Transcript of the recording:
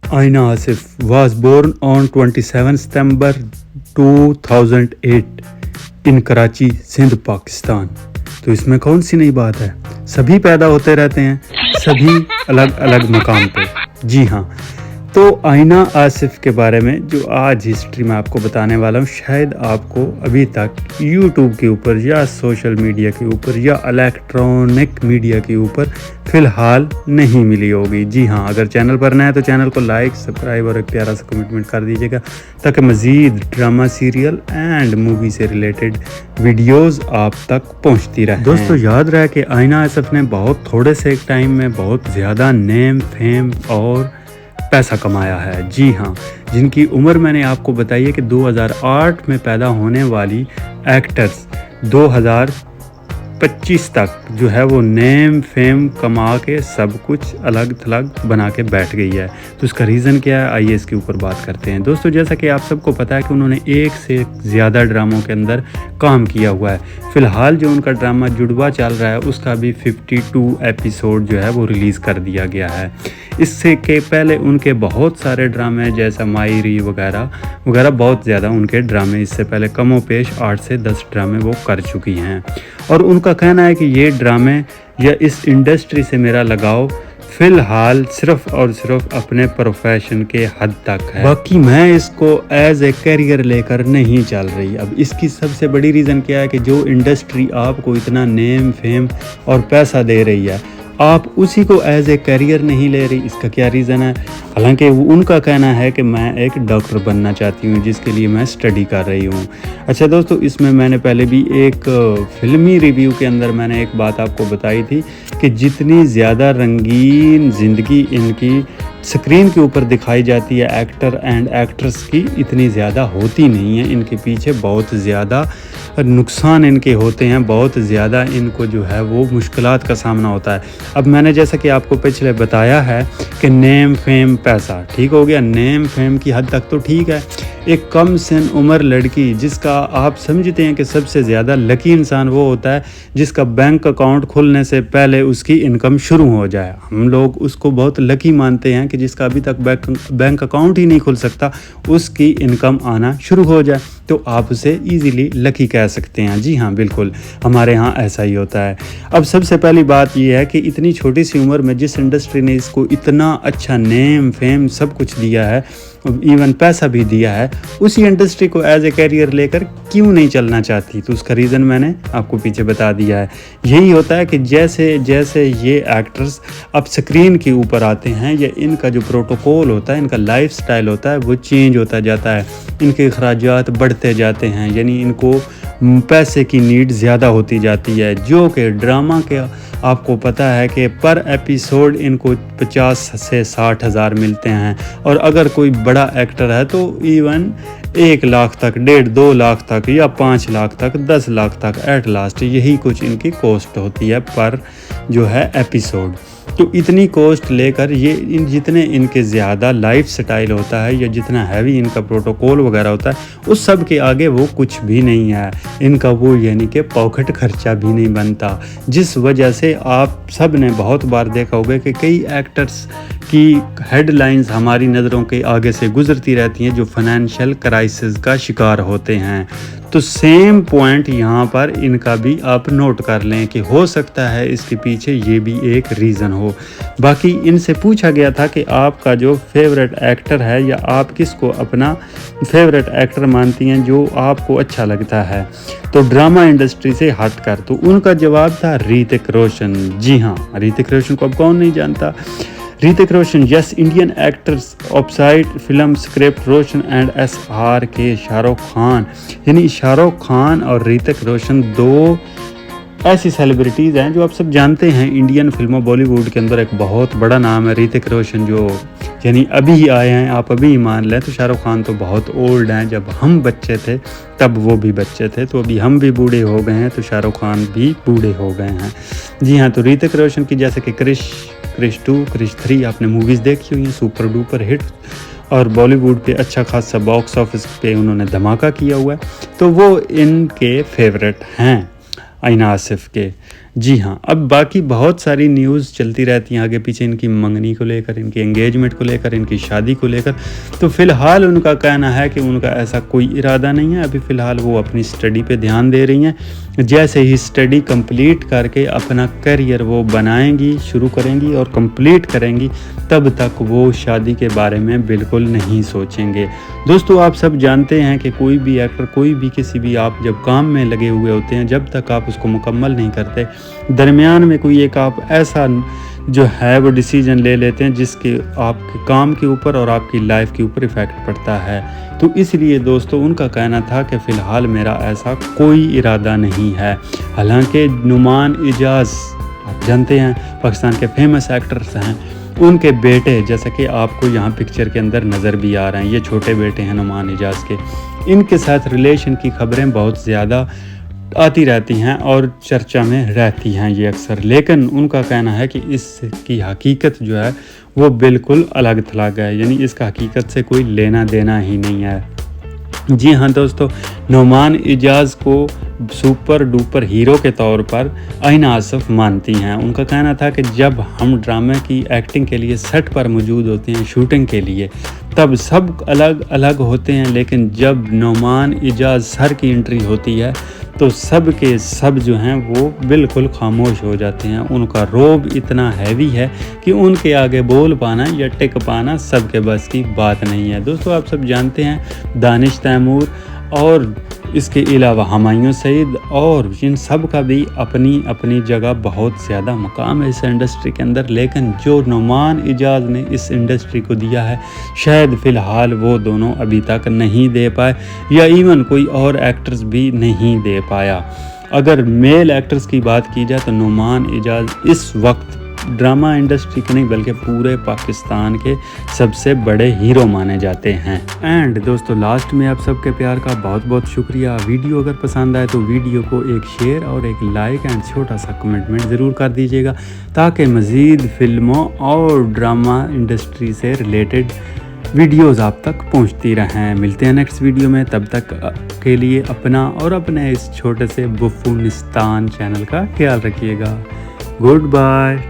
Aina Asif was born on 27 September 2008 in Karachi, Sindh, Pakistan. तो इसमें कौन सी नई बात है, सभी पैदा होते रहते हैं, सभी अलग अलग मकाम पे। जी हाँ, तो आइना आसिफ के बारे में जो आज हिस्ट्री में आपको बताने वाला हूँ, शायद आपको अभी तक यूट्यूब के ऊपर या सोशल मीडिया के ऊपर या इलेक्ट्रॉनिक मीडिया के ऊपर फ़िलहाल नहीं मिली होगी। जी हाँ, अगर चैनल पर नए हैं तो चैनल को लाइक, सब्सक्राइब और एक प्यारा सा कमेंट कर दीजिएगा, ताकि मज़ीद ड्रामा, सीरियल एंड मूवी से रिलेटेड वीडियोस आप तक पहुंचती रहे। दोस्तों, याद रहे कि आइना आसिफ ने बहुत थोड़े से एक टाइम में बहुत ज़्यादा नेम, फेम और पैसा कमाया है। जी हाँ, जिनकी उम्र मैंने आपको बताई है कि 2008 में पैदा होने वाली एक्टर्स 2025 तक जो है वो नेम फेम कमा के सब कुछ अलग थलग बना के बैठ गई है। तो इसका रीज़न क्या है, आइए इसके ऊपर बात करते हैं। दोस्तों, जैसा कि आप सबको पता है कि उन्होंने एक से ज़्यादा ड्रामों के अंदर काम किया हुआ है। फ़िलहाल जो उनका ड्रामा जुड़वा चल रहा है उसका भी 52 एपिसोड जो है वो रिलीज़ कर दिया गया है। इससे के पहले उनके बहुत सारे ड्रामे जैसा मायरी वगैरह वगैरह बहुत ज़्यादा उनके ड्रामे इससे पहले कमोपेश 8 से 10 ड्रामे वो कर चुकी हैं। और उनका कहना है कि ये ड्रामे या इस इंडस्ट्री से मेरा लगाव फ़िलहाल सिर्फ़ और सिर्फ अपने प्रोफेशन के हद तक है, बाकी मैं इसको एज ए करियर लेकर नहीं चल रही। अब इसकी सबसे बड़ी रीज़न क्या है कि जो इंडस्ट्री आपको इतना नेम फेम और पैसा दे रही है, आप उसी को एज ए करियर नहीं ले रही। इसका क्या रीज़न है? हालांकि उनका कहना है कि मैं एक डॉक्टर बनना चाहती हूँ, जिसके लिए मैं स्टडी कर रही हूँ। अच्छा दोस्तों, इसमें मैंने पहले भी एक फ़िल्मी रिव्यू के अंदर मैंने एक बात आपको बताई थी कि जितनी ज़्यादा रंगीन ज़िंदगी इनकी स्क्रीन के ऊपर दिखाई जाती है एक्टर एंड एक्ट्रेस की, इतनी ज़्यादा होती नहीं है। इनके पीछे बहुत ज़्यादा नुकसान इनके होते हैं, बहुत ज़्यादा इनको जो है वो मुश्किलात का सामना होता है। अब मैंने जैसा कि आपको पिछले बताया है कि नेम फेम पैसा ठीक हो गया, नेम फेम की हद तक तो ठीक है। एक कम सिन उम्र लड़की, जिसका आप समझते हैं कि सबसे ज़्यादा लकी इंसान वो होता है जिसका बैंक अकाउंट खुलने से पहले उसकी इनकम शुरू हो जाए। हम लोग उसको बहुत लकी मानते हैं कि जिसका अभी तक बैंक अकाउंट ही नहीं खुल सकता, उसकी इनकम आना शुरू हो जाए, तो आप उसे ईज़िली लकी कह सकते हैं। जी हाँ, बिल्कुल हमारे यहाँ ऐसा ही होता है। अब सबसे पहली बात यह है कि इतनी छोटी सी उम्र में जिस इंडस्ट्री ने इसको इतना अच्छा नेम फेम सब कुछ दिया है, इवन पैसा भी दिया है, उसी इंडस्ट्री को एज ए कैरियर लेकर क्यों नहीं चलना चाहती? तो उसका रीज़न मैंने आपको पीछे बता दिया है। यही होता है कि जैसे जैसे ये एक्टर्स अब स्क्रीन के ऊपर आते हैं, या इनका जो प्रोटोकॉल होता है, इनका लाइफस्टाइल होता है, वो चेंज होता जाता है, इनके अखराजात बढ़ते जाते हैं, यानी इनको पैसे की नीड ज़्यादा होती जाती है। जो कि ड्रामा के आपको पता है कि पर एपिसोड इनको 50 से 60 हज़ार मिलते हैं, और अगर कोई बड़ा एक्टर है तो इवन 1 लाख तक, 1.5-2 लाख तक, या 5 लाख तक, 10 लाख तक एट लास्ट, यही कुछ इनकी कॉस्ट होती है पर जो है एपिसोड। तो इतनी कॉस्ट लेकर ये जितने इनके ज़्यादा लाइफ स्टाइल होता है, या जितना हैवी इनका प्रोटोकॉल वगैरह होता है, उस सब के आगे वो कुछ भी नहीं है। इनका वो यानी कि पॉकेट खर्चा भी नहीं बनता, जिस वजह से आप सब ने बहुत बार देखा होगा कि कई एक्टर्स की हेडलाइंस हमारी नज़रों के आगे से गुजरती रहती हैं जो फाइनेंशियल क्राइसिस का शिकार होते हैं। तो सेम पॉइंट यहाँ पर इनका भी आप नोट कर लें कि हो सकता है इसके पीछे ये भी एक रीज़न हो। बाकी इनसे पूछा गया था कि आपका जो फेवरेट एक्टर है, या आप किसको अपना फेवरेट एक्टर मानती हैं जो आपको अच्छा लगता है, तो ड्रामा इंडस्ट्री से हटकर, तो उनका जवाब था ऋतिक रोशन। जी हाँ, ऋतिक रोशन को अब कौन नहीं जानता। Hrithik Roshan, yes Indian actors offside film script Roshan and SRK Shahrukh Khan, यानी शाहरुख खान और ऋतिक रोशन दो ऐसी सेलिब्रिटीज़ हैं जो आप सब जानते हैं। इंडियन फिल्मों बॉलीवुड के अंदर एक बहुत बड़ा नाम है ऋतिक रोशन, जो यानी अभी ही आए हैं, आप अभी ही मान लें। तो शाहरुख खान तो बहुत ओल्ड हैं, जब हम बच्चे थे तब वो भी बच्चे थे, तो अभी हम भी बूढ़े हो गए हैं, तो शाहरुख खान भी बूढ़े हो गए हैं। जी हाँ, तो ऋतिक रोशन की जैसे कि क्रिश 2, क्रिश 3 आपने मूवीज़ देखी हुई हैं, सुपर डुपर हिट, और बॉलीवुड पे अच्छा खासा बॉक्स ऑफिस पे उन्होंने धमाका किया हुआ है, तो वो इनके फेवरेट हैं आइना आसिफ के। जी हाँ, अब बाकी बहुत सारी न्यूज़ चलती रहती हैं आगे पीछे, इनकी मंगनी को लेकर, इनकी एंगेजमेंट को लेकर, इनकी शादी को लेकर। तो फ़िलहाल उनका कहना है कि उनका ऐसा कोई इरादा नहीं है। अभी फ़िलहाल वो अपनी स्टडी पे ध्यान दे रही हैं। जैसे ही स्टडी कंप्लीट करके अपना करियर वो बनाएंगी, शुरू करेंगी और कंप्लीट करेंगी, तब तक वो शादी के बारे में बिल्कुल नहीं सोचेंगे। दोस्तों, आप सब जानते हैं कि कोई भी एक्टर, कोई भी किसी भी, आप जब काम में लगे हुए होते हैं, जब तक आप उसको मुकम्मल नहीं करते, दरमियान में कोई एक आप ऐसा जो है वो डिसीजन ले लेते हैं जिसके आपके काम के ऊपर और आपकी लाइफ के ऊपर इफ़ेक्ट पड़ता है। तो इसलिए दोस्तों, उनका कहना था कि फ़िलहाल मेरा ऐसा कोई इरादा नहीं है। हालांकि नुमान इजाज़, आप जानते हैं, पाकिस्तान के फेमस एक्टर्स हैं, उनके बेटे, जैसा कि आपको यहाँ पिक्चर के अंदर नज़र भी आ रहे हैं, ये छोटे बेटे हैं नुमान इजाज़ के, इनके साथ रिलेशन की खबरें बहुत ज़्यादा आती रहती हैं और चर्चा में रहती हैं ये अक्सर। लेकिन उनका कहना है कि इसकी हकीकत जो है वो बिल्कुल अलग थलग है, यानी इसका हकीकत से कोई लेना देना ही नहीं है। जी हाँ दोस्तों, नुमान इजाज़ को सुपर डुपर हीरो के तौर पर अहीना आसफ़ मानती हैं। उनका कहना था कि जब हम ड्रामे की एक्टिंग के लिए सेट पर मौजूद होते हैं, शूटिंग के लिए, तब सब अलग अलग होते हैं, लेकिन जब नुमान इजाज़ सर की एंट्री होती है तो सब के सब जो हैं वो बिल्कुल खामोश हो जाते हैं। उनका रोब इतना हैवी है कि उनके आगे बोल पाना या टिक पाना सबके बस की बात नहीं है। दोस्तों, आप सब जानते हैं दानिश तैमूर और इसके अलावा हुमायूं सईद और इन सब का भी अपनी अपनी जगह बहुत ज़्यादा मुकाम है इस इंडस्ट्री के अंदर। लेकिन जो नुमान इजाज़ ने इस इंडस्ट्री को दिया है, शायद फ़िलहाल वो दोनों अभी तक नहीं दे पाए, या इवन कोई और एक्टर्स भी नहीं दे पाया। अगर मेल एक्टर्स की बात की जाए तो नुमान इजाज़ इस वक्त ड्रामा इंडस्ट्री के नहीं बल्कि पूरे पाकिस्तान के सबसे बड़े हीरो माने जाते हैं। एंड दोस्तों, लास्ट में आप सबके प्यार का बहुत बहुत शुक्रिया। वीडियो अगर पसंद आए तो वीडियो को एक शेयर और एक लाइक एंड छोटा सा कमेंट ज़रूर कर दीजिएगा, ताकि मज़ीद फिल्मों और ड्रामा इंडस्ट्री से रिलेटेड वीडियोज़ आप तक पहुंचती रहें। मिलते हैं नेक्स्ट वीडियो में, तब तक के लिए अपना और अपने इस छोटे से बुफूनिस्तान चैनल का ख्याल रखिएगा। Good bye.